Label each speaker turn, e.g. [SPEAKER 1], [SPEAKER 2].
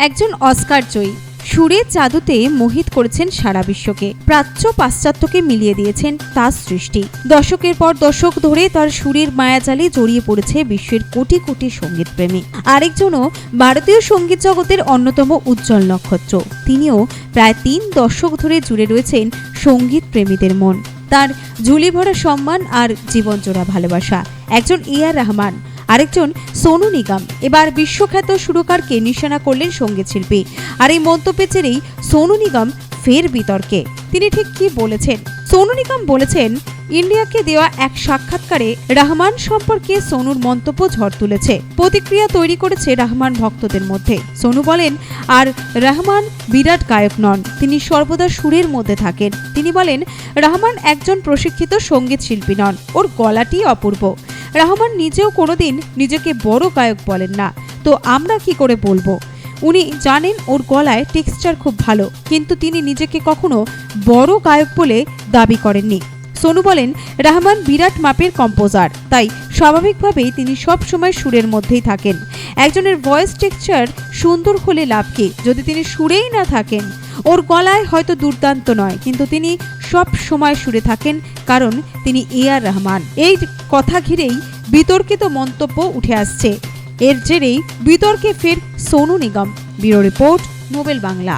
[SPEAKER 1] একজন অস্কার জয়ী সুরের জাদুতে মোহিত করেছেন সারা বিশ্বকে। প্রাচ্য পাশ্চাত্যকে মিলিয়ে দিয়েছেন তার সৃষ্টি। দশকের পর দশক ধরে তার সুরের মায়াজালে জড়িয়ে পড়েছে বিশ্বের কোটি কোটি সঙ্গীত প্রেমী। আরেকজনও ভারতীয় সঙ্গীত জগতের অন্যতম উজ্জ্বল নক্ষত্র। তিনিও প্রায় 3 দশক ধরে জুড়ে রয়েছেন সঙ্গীত প্রেমীদের মন। তার ঝুলি ভরা সম্মান আর জীবনজোড়া ভালোবাসা। একজন এ.আর. রহমান, আরেকজন সোনু নিগম। এবার বিশ্বখ্যাত সুরকারকে নিশানা করলেন সঙ্গীত শিল্পী। আর এই মন্তব্যের জেরেই সোনু নিগম ফের বিতর্কে। তিনি ঠিক কি বলেছেন? সোনু নিগম বলেছেন, ইন্ডিয়াকে দেওয়া এক সাক্ষাৎকারে রহমান সম্পর্কে সোনুর মন্তব্য ঝড় তুলেছে, প্রতিক্রিয়া তৈরি করেছে রহমান ভক্তদের মধ্যে। সোনু বলেন, আর রহমান বিরাট গায়ক নন, তিনি সর্বদা সুরের মধ্যে থাকেন। তিনি বলেন, রহমান একজন প্রশিক্ষিত সঙ্গীত শিল্পী নন, ওর গলাটি অপূর্ব। রহমান নিজেও কোনোদিন নিজেকে বড় গায়ক বলেন না, তো আমরা কি করে বলবো? উনি জানেন ওর গলায় টেক্সচার খুব ভালো, কিন্তু তিনি নিজেকে কখনো বড় গায়ক বলে দাবি করেননি। সোনু বলেন, রহমান বিরাট মাপের কম্পোজার, তাই স্বাভাবিকভাবেই তিনি সব সময় সুরের মধ্যেই থাকেন। একজনের ভয়েস টেক্সচার সুন্দর হলে লাভ কি যদি তিনি সুরেই না থাকেন? ওর গলায় হয়তো দুর্দান্ত নয়, কিন্তু তিনি সব সময় সুরে থাকেন, কারণ তিনি এ.আর. রহমান। এই কথা ঘিরেই বিতর্কিত মন্তব্য উঠে আসছে। এর জেরেই বিতর্কে ফের Sonu Nigam. Bureau report, Nobel Bangla.